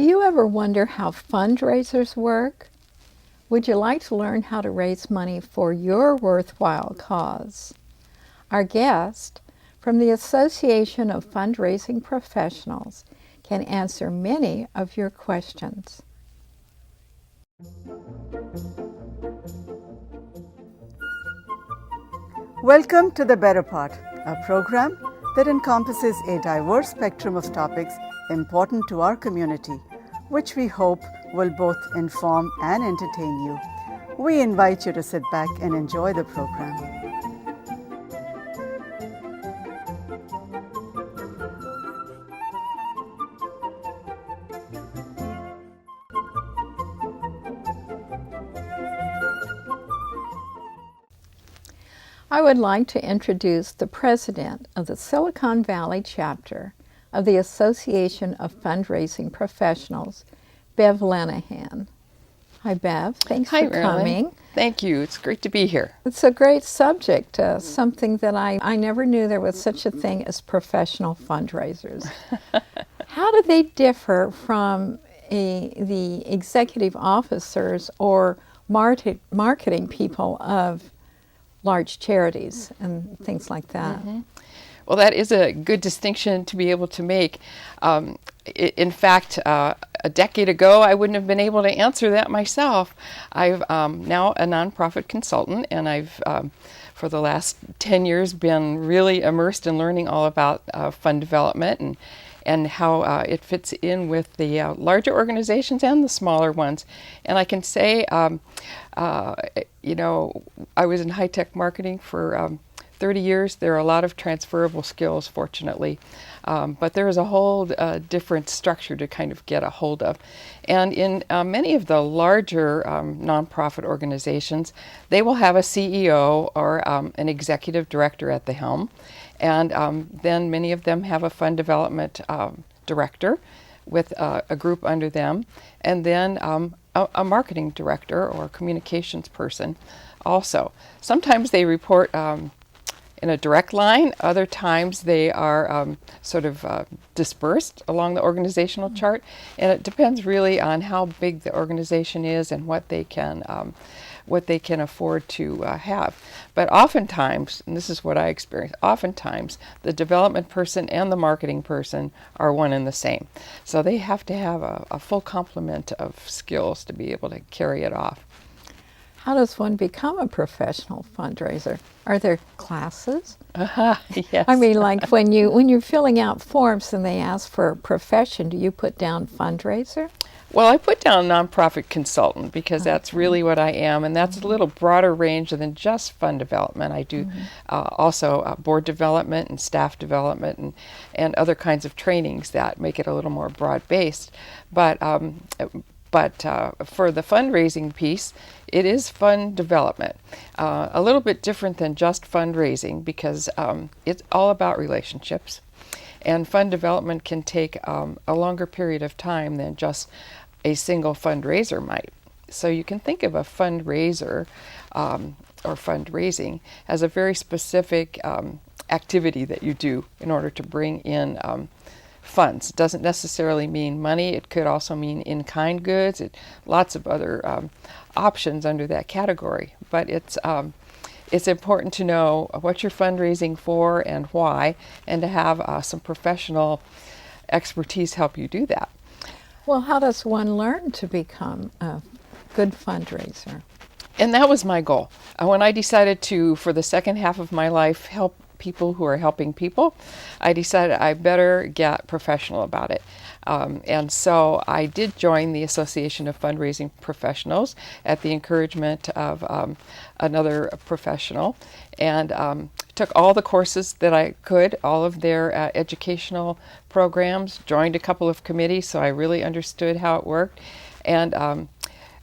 Do you ever wonder how fundraisers work? Would you like to learn how to raise money for your worthwhile cause? Our guest from the Association of Fundraising Professionals can answer many of your questions. Welcome to The Better Part, a program that encompasses a diverse spectrum of topics important to our community, which we hope will both inform and entertain you. We invite you to sit back and enjoy the program. I would like to introduce the president of the Silicon Valley chapter of the Association of Fundraising Professionals, Bev Lenahan. Hi, Bev. Thanks for coming. Thank you. It's great to be here. It's a great subject, something that I never knew there was such a thing as professional fundraisers. How do they differ from the executive officers or marketing people of large charities and things like that? Mm-hmm. Well, that is a good distinction to be able to make. In fact, a decade ago, I wouldn't have been able to answer that myself. I'm now a nonprofit consultant, and I've, for the last 10 years, been really immersed in learning all about fund development and how it fits in with the larger organizations and the smaller ones. And I can say, you know, I was in high-tech marketing for 30 years. There are a lot of transferable skills, fortunately, but there is a whole different structure to kind of get a hold of. And in many of the larger nonprofit organizations, they will have a CEO or an executive director at the helm. And then many of them have a fund development director with a group under them, and then a marketing director or communications person also. Sometimes they report in a direct line. Other times they are sort of dispersed along the organizational chart, and it depends really on how big the organization is and what they can afford to have. But oftentimes, and this is what I experience, oftentimes the development person and the marketing person are one and the same. So they have to have a full complement of skills to be able to carry it off. How does one become a professional fundraiser? Are there classes? Yes. I mean, like when you're filling out forms and they ask for a profession, do you put down fundraiser? Well, I put down nonprofit consultant because that's really what I am, and that's a little broader range than just fund development. I do also board development and staff development and other kinds of trainings that make it a little more broad-based. But for the fundraising piece, it is fund development. A little bit different than just fundraising because it's all about relationships. And fund development can take a longer period of time than just a single fundraiser might. So you can think of a fundraiser or fundraising as a very specific activity that you do in order to bring in funds. It doesn't necessarily mean money. It could also mean in-kind goods. Lots of other options under that category. But it's important to know what you're fundraising for and why, and to have some professional expertise help you do that. Well, how does one learn to become a good fundraiser? And that was my goal. When I decided to, for the second half of my life, help people who are helping people, I decided I better get professional about it. And so I did join the Association of Fundraising Professionals at the encouragement of another professional, and took all the courses that I could, all of their educational programs, joined a couple of committees so I really understood how it worked, and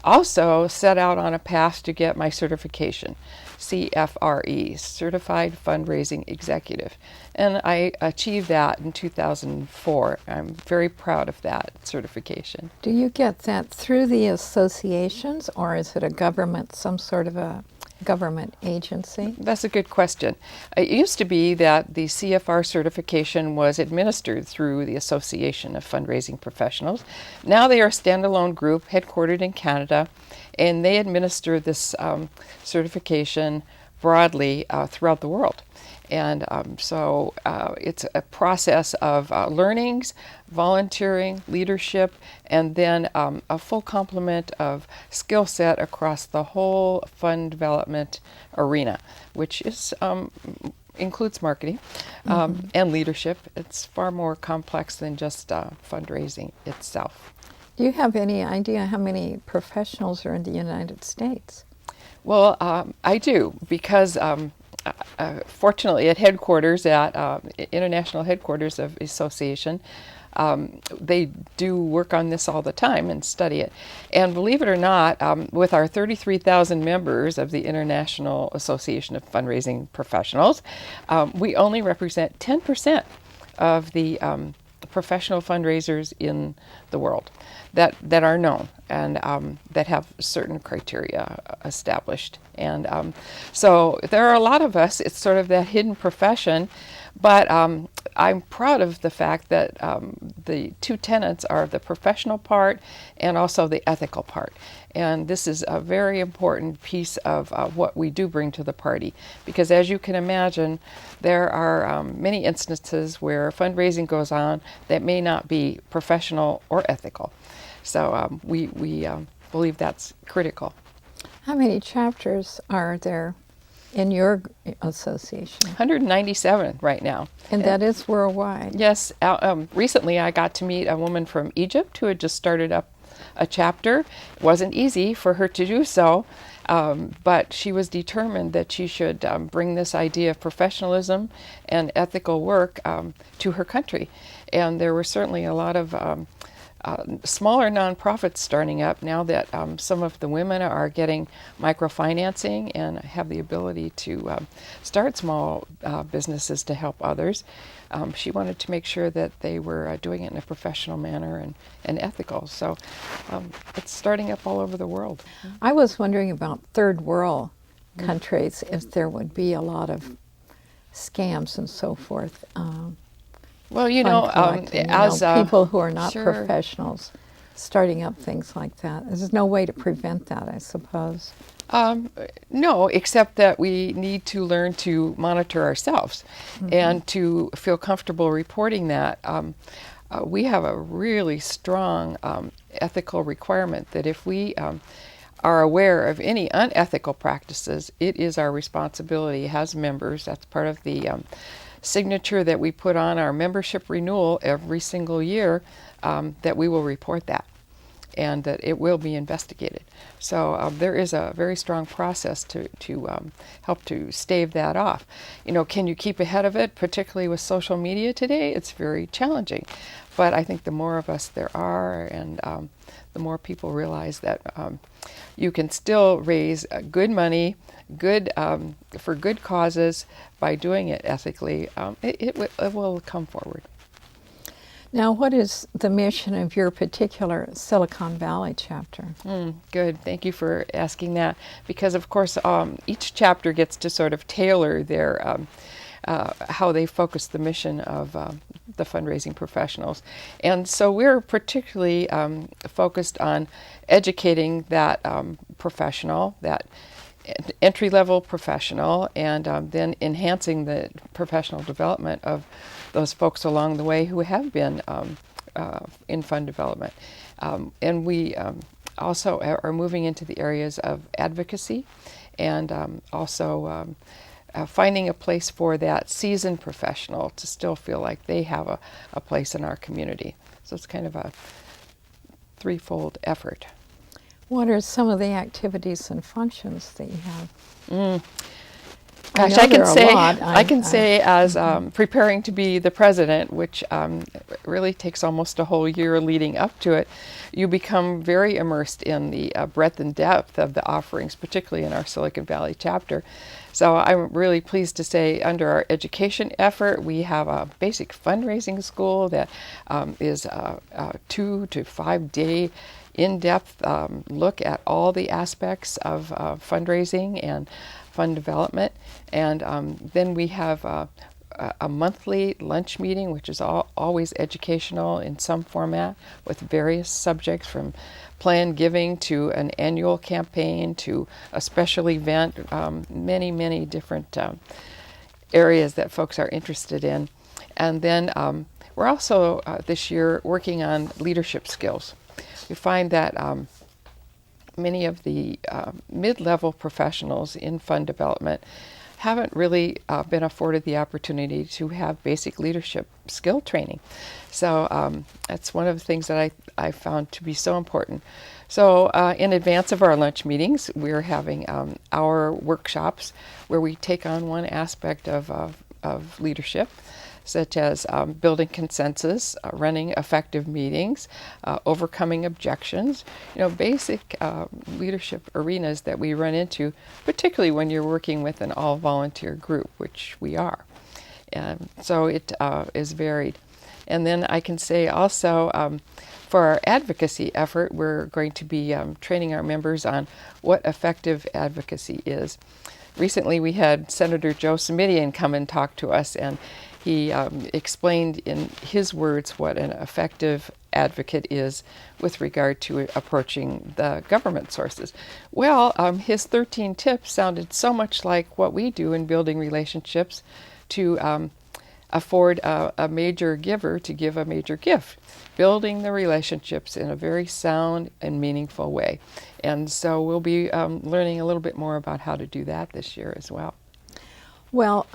also set out on a path to get my certification, CFRE, Certified Fundraising Executive. And I achieved that in 2004. I'm very proud of that certification. Do you get that through the associations, or is it a government, some sort of a government agency? That's a good question. It used to be that the CFR certification was administered through the Association of Fundraising Professionals. Now they are a standalone group headquartered in Canada, and they administer this certification broadly throughout the world. And so it's a process of learnings, volunteering, leadership, and then a full complement of skill set across the whole fund development arena, which is includes marketing and leadership. It's far more complex than just fundraising itself. Do you have any idea how many professionals are in the United States? Well, I do, because fortunately at headquarters, at international headquarters of association, they do work on this all the time and study it. And believe it or not, with our 33,000 members of the International Association of Fundraising Professionals, we only represent 10% of the professional fundraisers in the world that are known and that have certain criteria established. And so there are a lot of us. It's sort of that hidden profession, but I'm proud of the fact that the two tenets are the professional part and also the ethical part. And this is a very important piece of what we do bring to the party, because as you can imagine, there are many instances where fundraising goes on that may not be professional or ethical. So we believe that's critical. How many chapters are there in your association? 197 right now. And that is worldwide? Yes. Recently I got to meet a woman from Egypt who had just started up a chapter. It wasn't easy for her to do so, but she was determined that she should bring this idea of professionalism and ethical work to her country. And there were certainly a lot of smaller nonprofits starting up now that some of the women are getting microfinancing and have the ability to start small businesses to help others. She wanted to make sure that they were doing it in a professional manner and ethical. So it's starting up all over the world. I was wondering about third world countries, if there would be a lot of scams and so forth. Well, as people who are not sure. professionals starting up things like that. There's no way to prevent that, I suppose. No, except that we need to learn to monitor ourselves and to feel comfortable reporting that. We have a really strong ethical requirement that if we are aware of any unethical practices, it is our responsibility as members. That's part of the signature that we put on our membership renewal every single year, that we will report that and that it will be investigated. So there is a very strong process to help to stave that off. Can you keep ahead of it, particularly with social media today? It's very challenging. But I think the more of us there are, and the more people realize that you can still raise good money, for good causes by doing it ethically, it will come forward. Now, what is the mission of your particular Silicon Valley chapter? Good. Thank you for asking that, because of course each chapter gets to sort of tailor their how they focus the mission of the fundraising professionals. And so we're particularly focused on educating that professional, that entry-level professional, and then enhancing the professional development of those folks along the way who have been in fund development. And we also are moving into the areas of advocacy and also finding a place for that seasoned professional to still feel like they have a place in our community. So it's kind of a threefold effort. What are some of the activities and functions that you have? Gosh, know I can there are a say, lot. I can say as preparing to be the president, which really takes almost a whole year leading up to it, you become very immersed in the breadth and depth of the offerings, particularly in our Silicon Valley chapter. So I'm really pleased to say under our education effort, we have a basic fundraising school that is a 2 to 5 day in-depth look at all the aspects of fundraising and fund development. And then we have a monthly lunch meeting, which is always educational in some format with various subjects from planned giving to an annual campaign to a special event, many, many different areas that folks are interested in. And then we're also this year working on leadership skills. We find that many of the mid-level professionals in fund development haven't really been afforded the opportunity to have basic leadership skill training. So that's one of the things that I found to be so important. So in advance of our lunch meetings, we're having our workshops where we take on one aspect of leadership, such as building consensus, running effective meetings, overcoming objections, basic leadership arenas that we run into, particularly when you're working with an all-volunteer group, which we are. And so it is varied. And then I can say also for our advocacy effort, we're going to be training our members on what effective advocacy is. Recently we had Senator Joe Simitian come and talk to us, and he explained in his words what an effective advocate is with regard to approaching the government sources. Well, his 13 tips sounded so much like what we do in building relationships to afford a major giver to give a major gift, building the relationships in a very sound and meaningful way. And so we'll be learning a little bit more about how to do that this year as well. Well,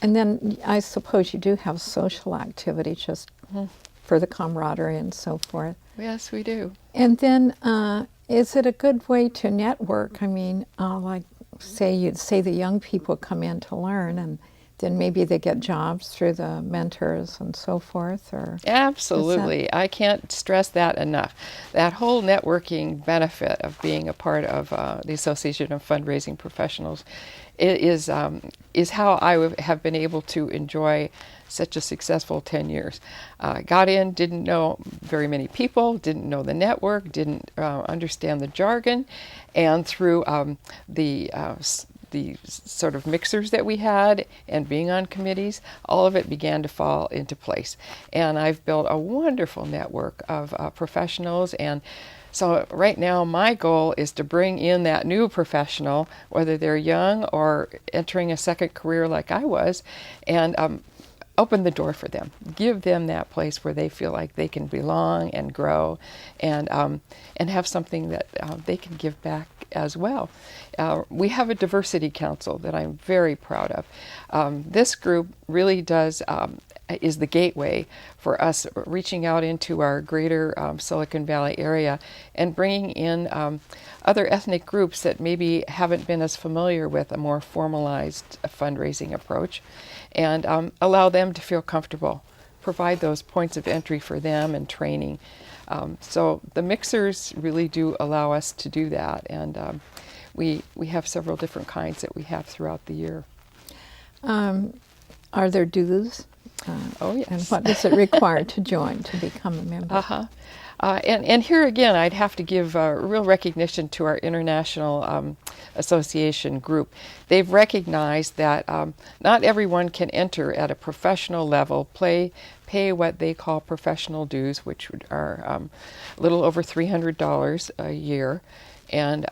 and then I suppose you do have social activity just for the camaraderie and so forth. Yes, we do. And then is it a good way to network? I mean, like say the young people come in to learn, and then maybe they get jobs through the mentors and so forth, or absolutely. I can't stress that enough. That whole networking benefit of being a part of the Association of Fundraising Professionals is how I have been able to enjoy such a successful 10 years. Got in, didn't know very many people, didn't know the network, didn't understand the jargon, and through the sort of mixers that we had and being on committees, all of it began to fall into place. And I've built a wonderful network of professionals. And so right now my goal is to bring in that new professional, whether they're young or entering a second career like I was, and open the door for them, give them that place where they feel like they can belong and grow, and have something that they can give back as well. We have a diversity council that I'm very proud of. This group really is the gateway for us reaching out into our greater Silicon Valley area and bringing in other ethnic groups that maybe haven't been as familiar with a more formalized fundraising approach, and allow them to feel comfortable, provide those points of entry for them and training. So the mixers really do allow us to do that, and we have several different kinds that we have throughout the year. Are there dues? Oh, yes. And what does it require to join, to become a member? And here again, I'd have to give real recognition to our international association group. They've recognized that not everyone can enter at a professional level, pay what they call professional dues, which are a little over $300 a year, and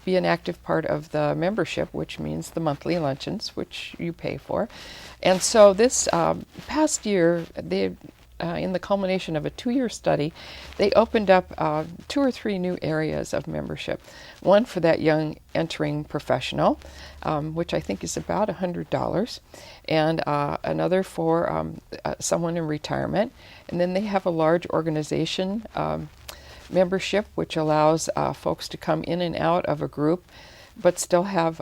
be an active part of the membership, which means the monthly luncheons, which you pay for. And so this past year, in the culmination of a 2-year study, they opened up 2 or 3 new areas of membership. One for that young entering professional, which I think is about $100, and another for someone in retirement. And then they have a large organization membership, which allows folks to come in and out of a group but still have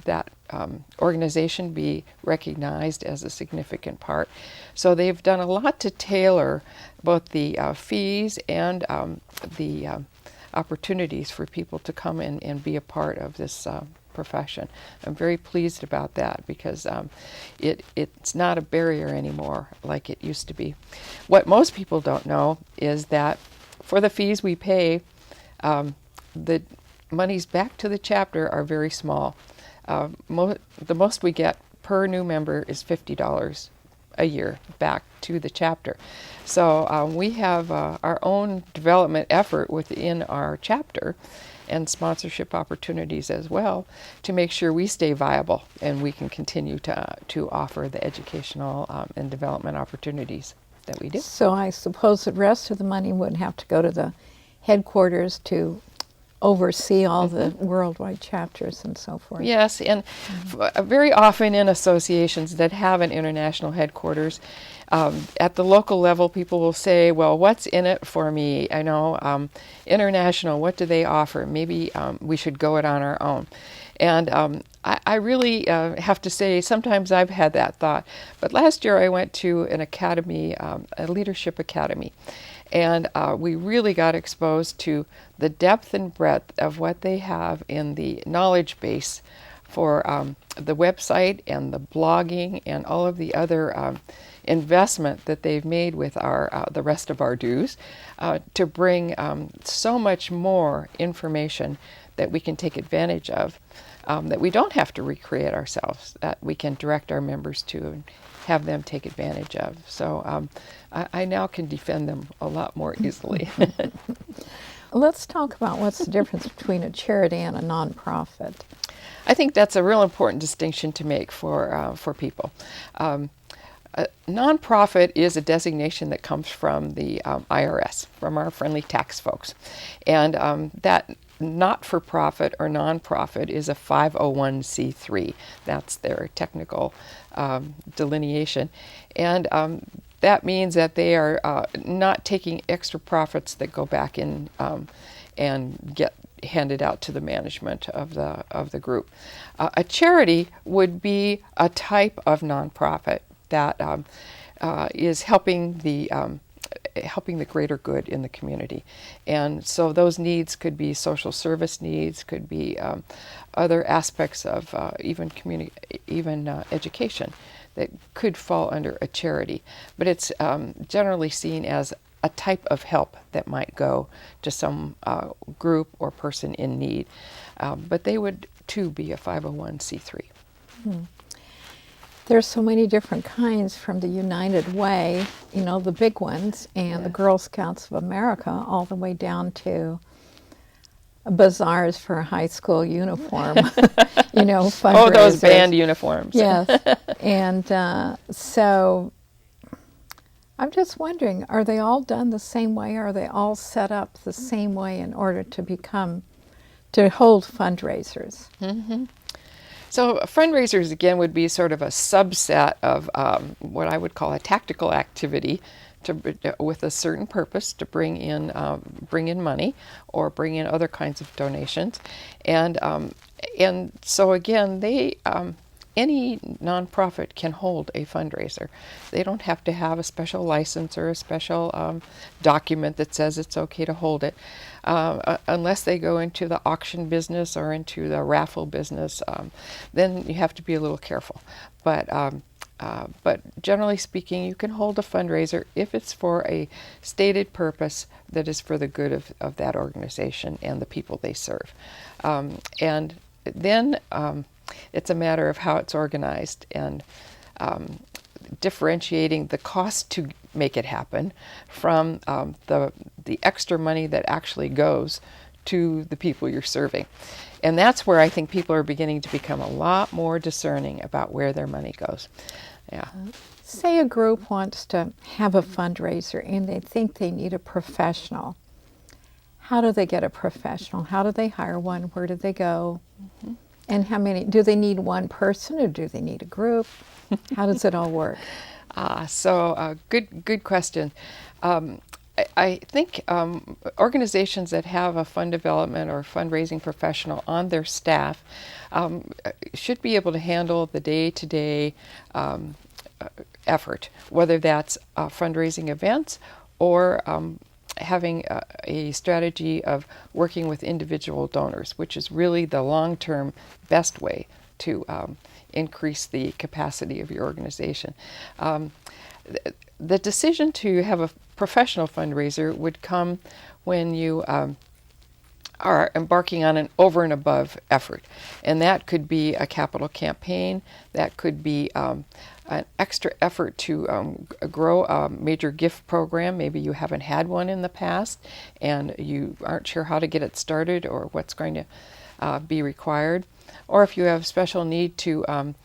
that organization be recognized as a significant part. So they've done a lot to tailor both the fees and the opportunities for people to come in and be a part of this profession. I'm very pleased about that because it's not a barrier anymore like it used to be. What most people don't know is that for the fees we pay, the monies back to the chapter are very small. The most we get per new member is $50 a year back to the chapter. So we have our own development effort within our chapter and sponsorship opportunities as well to make sure we stay viable and we can continue to offer the educational and development opportunities that we do. So I suppose the rest of the money would have to go to the headquarters to oversee all the worldwide chapters and so forth. Yes, and very often in associations that have an international headquarters, at the local level, people will say, well, what's in it for me? I know international, what do they offer? Maybe we should go it on our own. And I really have to say, sometimes I've had that thought. But last year I went to an academy, a leadership academy. And we really got exposed to the depth and breadth of what they have in the knowledge base for the website and the blogging and all of the other investment that they've made with our the rest of our dues to bring so much more information that we can take advantage of, that we don't have to recreate ourselves, that we can direct our members to and have them take advantage of. So I now can defend them a lot more easily. Let's talk about what's the difference between a charity and a nonprofit. I think that's a real important distinction to make for people. A nonprofit is a designation that comes from the IRS, from our friendly tax folks. And that not-for-profit or nonprofit is a 501c3. That's their technical delineation. And that means that they are not taking extra profits that go back in and get handed out to the management of the group. A charity would be a type of nonprofit that is helping the greater good in the community. And so those needs could be social service needs, could be other aspects of even education that could fall under a charity. But it's generally seen as a type of help that might go to some group or person in need. But they would too be a 501c3. There's so many different kinds, from the United Way, you know, the big ones, and the Girl Scouts of America, all the way down to bazaars for high school uniform, you know, fundraisers. Oh, those band uniforms. Yes. And so I'm just wondering, are they all done the same way? Are they all set up the same way in order to hold fundraisers? Mm-hmm. So fundraisers, again, would be sort of a subset of what I would call a tactical activity with a certain purpose to bring in money or bring in other kinds of donations. And so again, any nonprofit can hold a fundraiser. They don't have to have a special license or a special document that says it's okay to hold it, unless they go into the auction business or into the raffle business. Then you have to be a little careful. But generally speaking, you can hold a fundraiser if it's for a stated purpose that is for the good of that organization and the people they serve. And then it's a matter of how it's organized and differentiating the cost to make it happen from the extra money that actually goes to the people you're serving. And that's where I think people are beginning to become a lot more discerning about where their money goes. Yeah. Say a group wants to have a fundraiser and they think they need a professional. How do they get a professional? How do they hire one? Where do they go? Mm-hmm. And how many? Do they need one person or do they need a group? How does it all work? So good question. I think organizations that have a fund development or fundraising professional on their staff should be able to handle the day-to-day effort, whether that's fundraising events or having a strategy of working with individual donors, which is really the long-term best way to increase the capacity of your organization. The decision to have a professional fundraiser would come when you are embarking on an over and above effort. And that could be a capital campaign, that could be an extra effort to grow a major gift program. Maybe you haven't had one in the past and you aren't sure how to get it started or what's going to be required. Or if you have special need to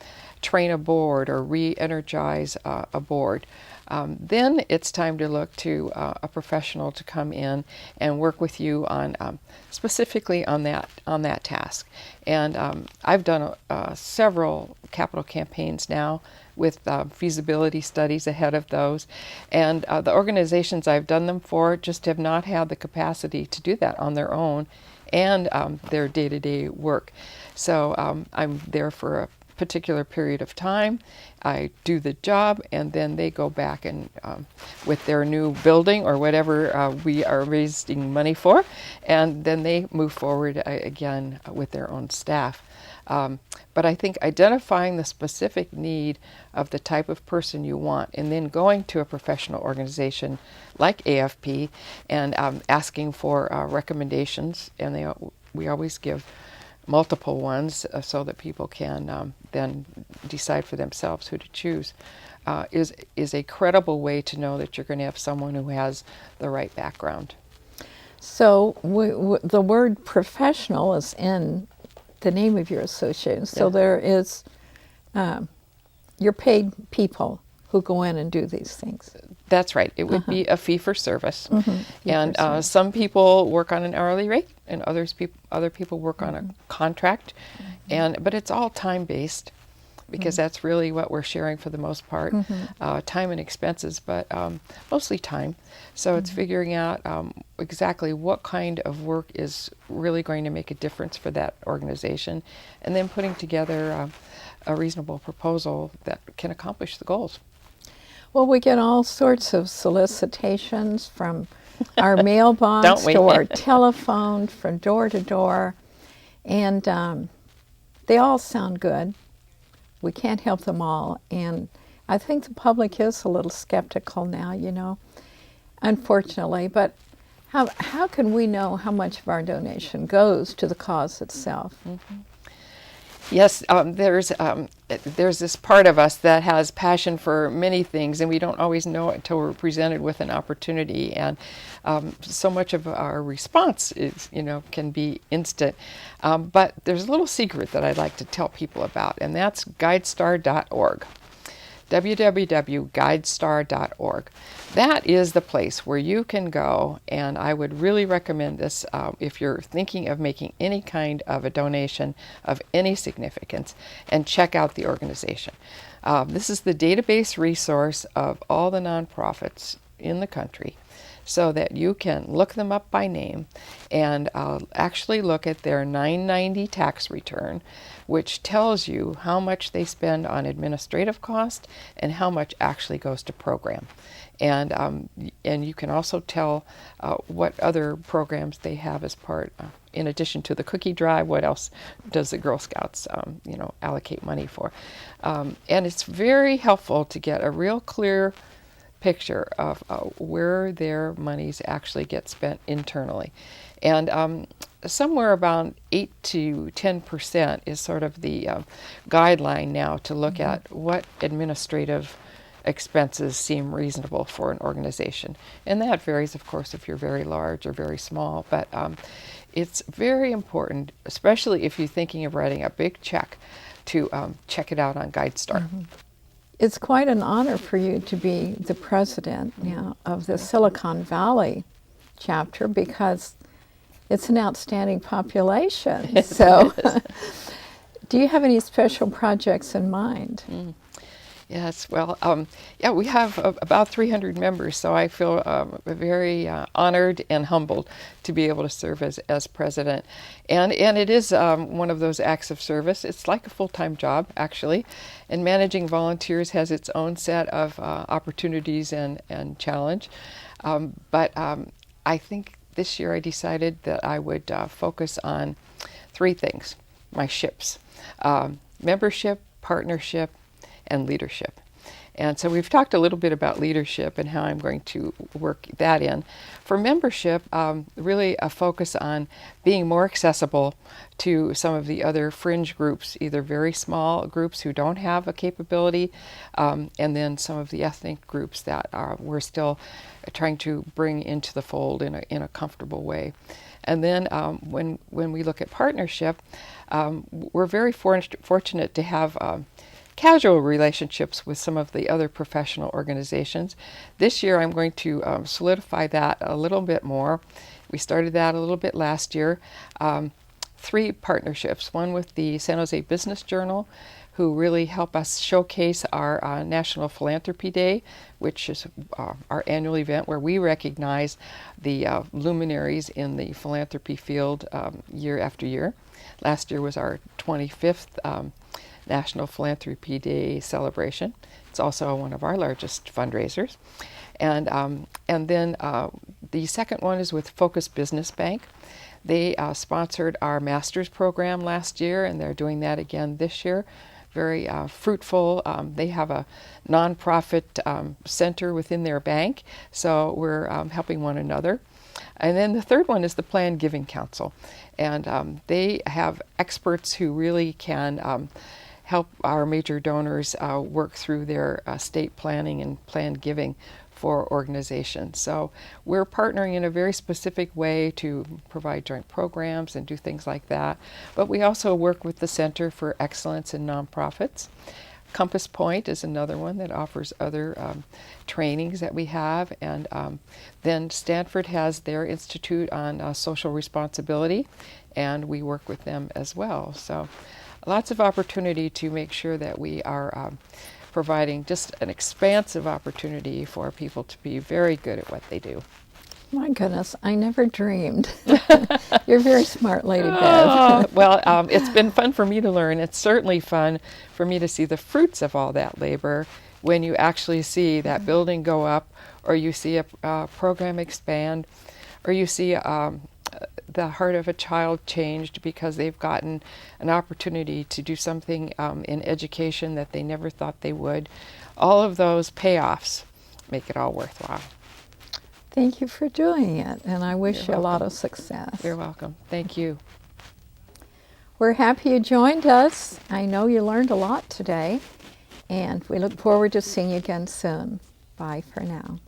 train a board or re-energize a board. Then it's time to look to a professional to come in and work with you on specifically on that task. And I've done several capital campaigns now with feasibility studies ahead of those, and the organizations I've done them for just have not had the capacity to do that on their own and their day-to-day work. So I'm there for a particular period of time. I do the job, and then they go back and with their new building or whatever we are raising money for, and then they move forward again with their own staff. But I think identifying the specific need of the type of person you want, and then going to a professional organization like AFP and asking for recommendations, and we always give multiple ones so that people can then decide for themselves who to choose, is a credible way to know that you're going to have someone who has the right background. So the word professional is in the name of your association. So there is, you're paid people who go in and do these things. That's right. It would be a fee for service. And some people work on an hourly rate, and other people work on a contract. But it's all time-based, because that's really what we're sharing for the most part. Time and expenses, but mostly time. So it's figuring out exactly what kind of work is really going to make a difference for that organization, and then putting together a reasonable proposal that can accomplish the goals. Well, we get all sorts of solicitations from our mailbox to our telephone, from door to door, and they all sound good. We can't help them all, and I think the public is a little skeptical now, unfortunately. But how can we know how much of our donation goes to the cause itself? Yes, there's this part of us that has passion for many things, and we don't always know it until we're presented with an opportunity. And so much of our response is, can be instant. But there's a little secret that I'd like to tell people about, and that's guidestar.org. www.guidestar.org. That is the place where you can go, and I would really recommend this if you're thinking of making any kind of a donation of any significance, and check out the organization. This is the database resource of all the nonprofits in the country, so that you can look them up by name and actually look at their 990 tax return, which tells you how much they spend on administrative cost and how much actually goes to program. And you can also tell what other programs they have as part, in addition to the cookie drive, what else does the Girl Scouts allocate money for. And it's very helpful to get a real clear picture of where their monies actually get spent internally. And somewhere about 8 to 10% is sort of the guideline now to look at what administrative expenses seem reasonable for an organization. And that varies, of course, if you're very large or very small, but it's very important, especially if you're thinking of writing a big check, to check it out on GuideStar. It's quite an honor for you to be the president of the Silicon Valley chapter, because it's an outstanding population. So do you have any special projects in mind? Yes, well, yeah, we have about 300 members, so I feel very honored and humbled to be able to serve as president. And it is one of those acts of service. It's like a full-time job, actually, and managing volunteers has its own set of opportunities and challenge. But I think this year I decided that I would focus on three things: my ships, membership, partnership, and leadership. And so we've talked a little bit about leadership and how I'm going to work that in. For membership, really a focus on being more accessible to some of the other fringe groups, either very small groups who don't have a capability, and then some of the ethnic groups that we're still trying to bring into the fold in a comfortable way. And then when we look at partnership, we're very fortunate to have casual relationships with some of the other professional organizations. This year I'm going to solidify that a little bit more. We started that a little bit last year. 3 partnerships, one with the San Jose Business Journal, who really help us showcase our National Philanthropy Day, which is our annual event where we recognize the luminaries in the philanthropy field year after year. Last year was our 25th National Philanthropy Day celebration. It's also one of our largest fundraisers. And then the second one is with Focus Business Bank. They sponsored our master's program last year, and they're doing that again this year. Very fruitful. They have a nonprofit center within their bank, so we're helping one another. And then the third one is the Planned Giving Council, and they have experts who really can help our major donors work through their estate planning and planned giving for organizations. So we're partnering in a very specific way to provide joint programs and do things like that. But we also work with the Center for Excellence in Nonprofits. Compass Point is another one that offers other trainings that we have. And then Stanford has their Institute on Social Responsibility, and we work with them as well. So lots of opportunity to make sure that we are providing just an expansive opportunity for people to be very good at what they do. My goodness, I never dreamed. You're a very smart lady, Bev. Well, it's been fun for me to learn. It's certainly fun for me to see the fruits of all that labor when you actually see that building go up, or you see a program expand, or you see the heart of a child changed because they've gotten an opportunity to do something in education that they never thought they would. All of those payoffs make it all worthwhile. Thank you for doing it, and I wish you You're a lot welcome. of success. You're welcome. Thank you. We're happy you joined us. I know you learned a lot today, and we look forward to seeing you again soon. Bye for now.